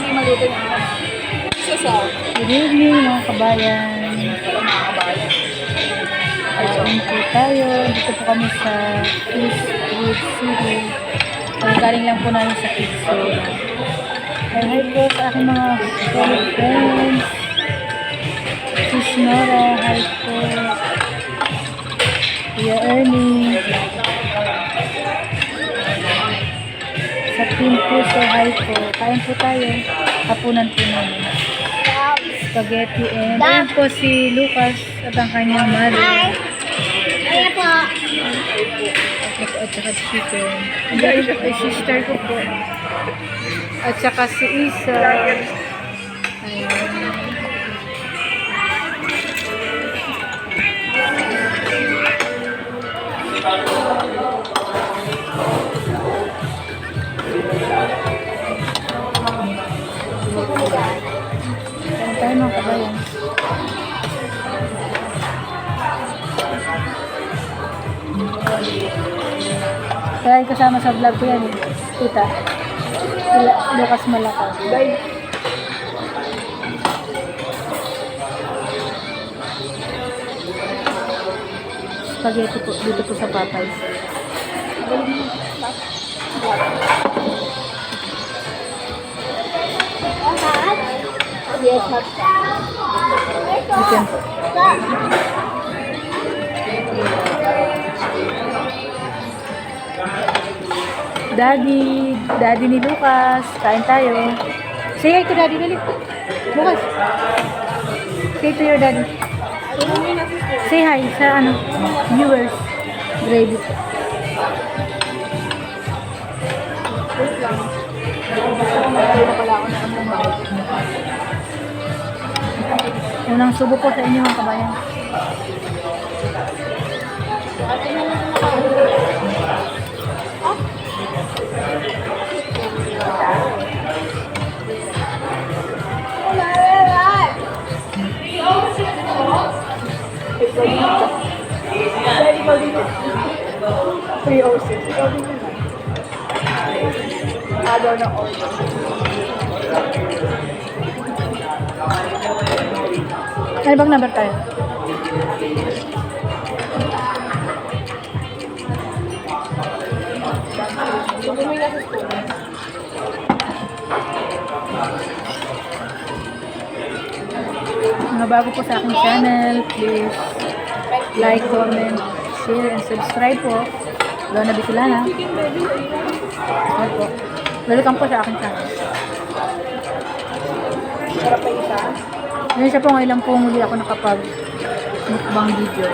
hindi maluto yung sasaw. Good evening mga kabayan. Kain po tayo. Dito po kami sa Eastwood City. Galing lang po namin sa Kitso. Hi po sa aking mga fellow friends. Sis Nora, hi po. Kuya Ernie. Sa team po, so hi po. Kain po tayo. Hapunan po namin. Spaghetti and ayun po si Lucas at ang kanyang mother. Ayan po. At saka chicken. Andiyan po kay sister ko po. At saka si Isa. Ayan. Kain tayo mga kabayan. Kaya kasama sa vlog ko yan, tita. Lucas Malakaw. Bye. Spaghetti po, dito po sa Popeyes. Yes, hot. Chicken po. Daddy ni Lucas. Kain tayo. Say hi to daddy, dali. Lucas. Say to your daddy. Say hi sa viewers. Gravy. Unang subo po sa inyo mga kabayan. Agaw na order. Ano bang number tayo? Mga bago po sa aking channel, please like, comment, share, and subscribe po. Lona Bicolana. Okay po. Welcome po sa aking channel. Sarap pa isa. Ngayon siya po ngayon lang po muli ako nakapag mukbang video.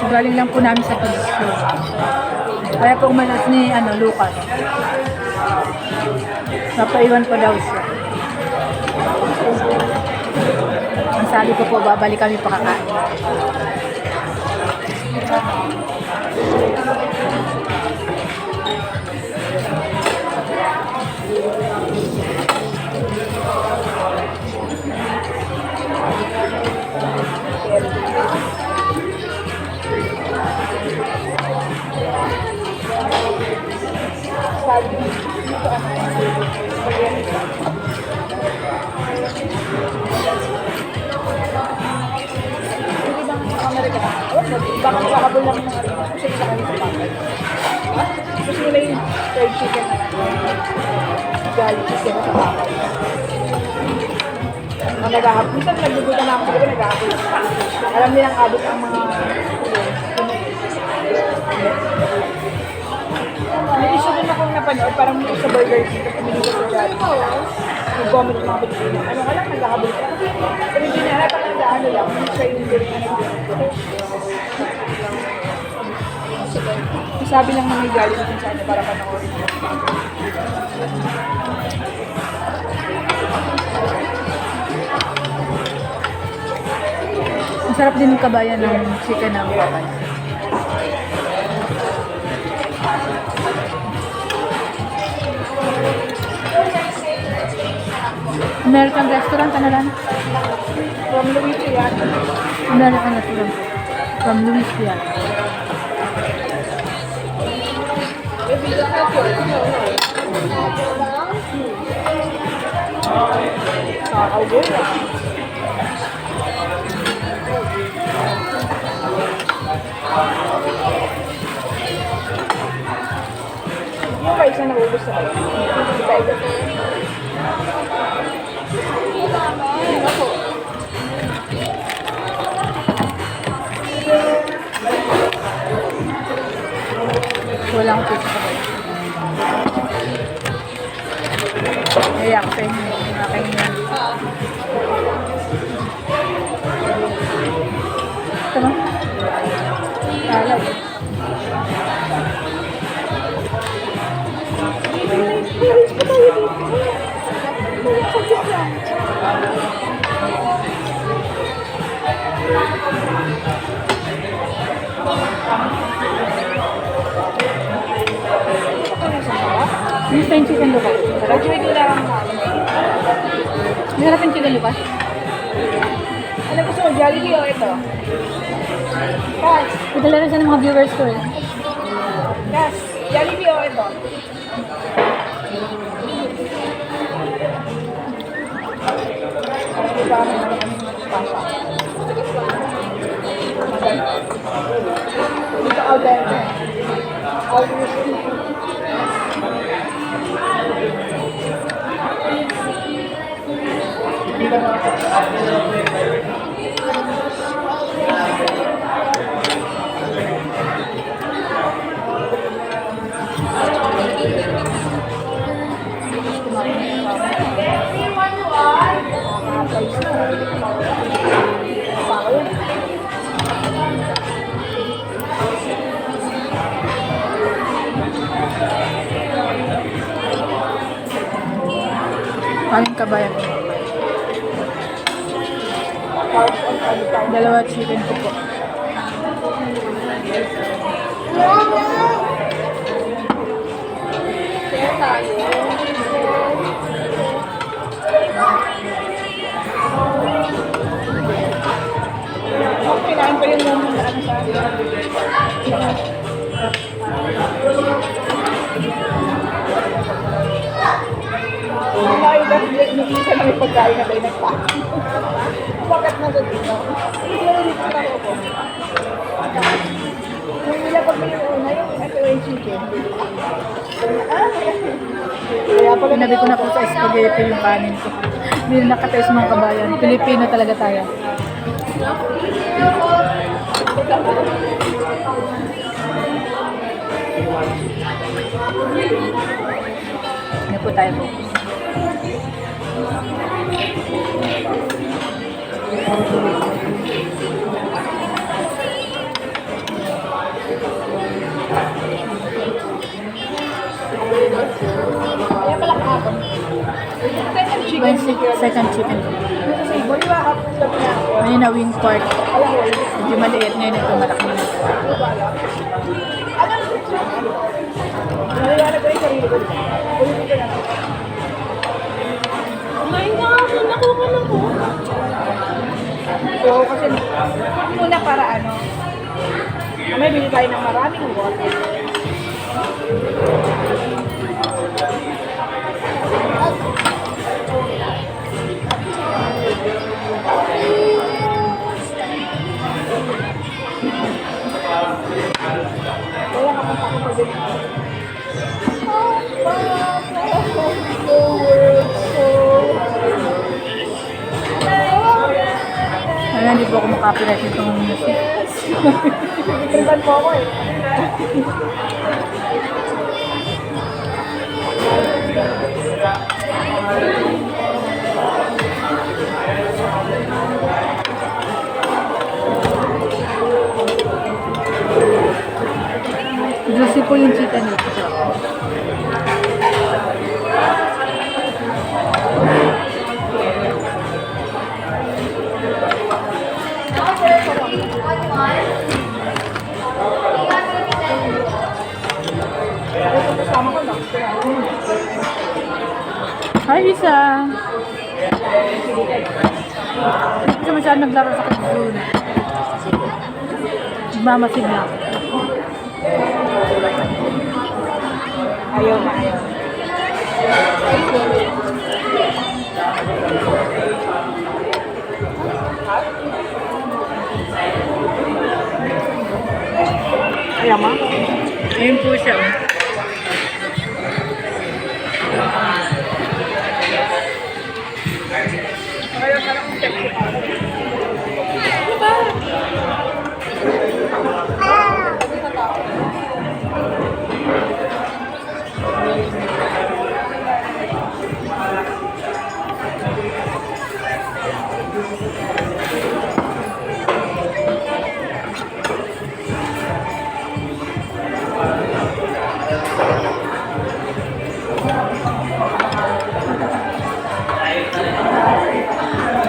Galing lang po namin sa Kitso. Kaya po umalas ni Lucas. Napaiwan pa daw siya. Ang sabi ko po, babalik kami pakakain. Baka makakabol lang ng kasi sa kanya sa bakit. Gusto nila yung fried chicken na garlic chicken sa bakit. Ang naghahabol. Minsan nagdududa na ako sa gabi, naghahabol. Alam nilang abot ang mga may isa din akong napanood, parang sa burger dito, pumili ko sa garlic. Nag-comment mga Pilipino. Ano ka lang, naghahabol ka. Pero hindi na halata ka nag-ano lang, siya yung galing na nag-video. Sabi lang na may galing din sa ano para panoorin mo. Masarap din yung kabayan ng chicken ng Popeyes. American restaurant, ano lang? From Louisiana. American restaurant. From Louisiana. Nakakaubo lang. Yung ba isa naubos na kayo? Isa. Wala akong pizza sa bayan. Iyak sa inyo. Aking yan. Ito ba? Alam. Gusto yung chicken lupa? Graduate ko lang. Meron yung chicken lupa? Ano gusto mo? Jollibee o ito? Cash. Ito lang siya ng mga viewers ko eh. Cash. Jollibee o ito? Ano ba? Ano kami pasok? Dito all better. All crispy. Kaming kabayan. Dalawa chicken ko po. Kaya tayo. Kailangan pa yung naman na ano sa Kumain lang din nung isa na may pagkain na tayo nagpa. Bakit na sa dito? Dito na ako. Yung nilapag mo yung una, yung ito yung chicken. Kaya pala Pinabi ko na po sa spaghetti yung kanin ko. Hindi na nakatayo mga kabayan. Pilipino talaga tayo. Hindi po tayo po. Kaya pala kahapon. Second chicken. Second chicken ko. Kasi baliwa ka sa pinako. Ngayon na wing pork. Alam mo, Medyo maliit ngayon ito malaki na. ano? Naliwanag ko yung sarili ko. Ulitin ko na. Kumain ka nga, nakuha na po. So, kasi muna para ano, may bili tayo ng maraming water. Kaya kapag ako pa din. Ayan, hindi po ako makapirate itong music. Itripan po ako eh. Juicy po yung chicken nito. Ito kasama ko lang. Hi, Lisa! Hindi ko masyadong naglaro sa kagul. Nagmamasid na ako. Ayaw na, ayaw. Ayaw ma? Ayun po siya. Oh. Ayaw ka lang sexy pa.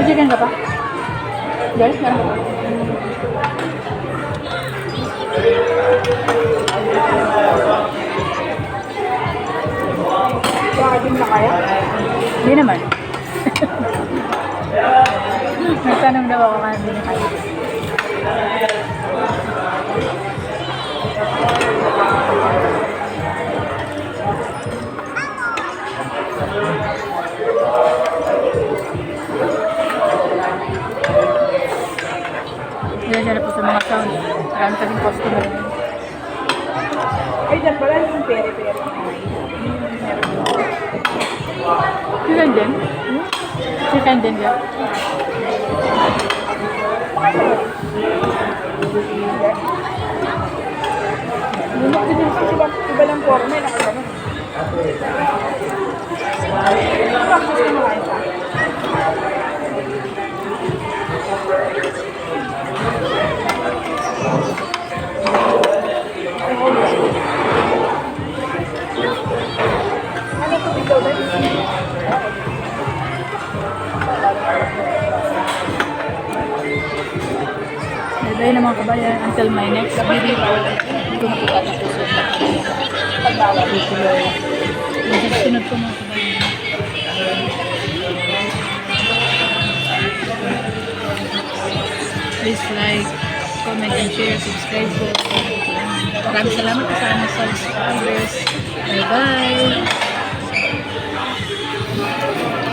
Chicken ka pa? Guys, meron ka pa? Bakit na kaya? Hindi naman. Nagtanong daw ako kung hindi na kaya. Diyan siya na po sa mga sound. Marami kasing customer rin. Ay, dyan pala yung pere-pere. Chicken din? Chicken din ba? Lunok din yung iba lang forma, nakagano'n. Bakit gusto mo kain sa? Ano po ikaw ba? Bye-bye na mga kabayan. Until my next video. Hindi ko na po tatapusin. Pagbawa. Sunod po mga kabayan. Please like, comment, and share. Subscribe po. Maraming salamat sa mga subscribers. Bye-bye!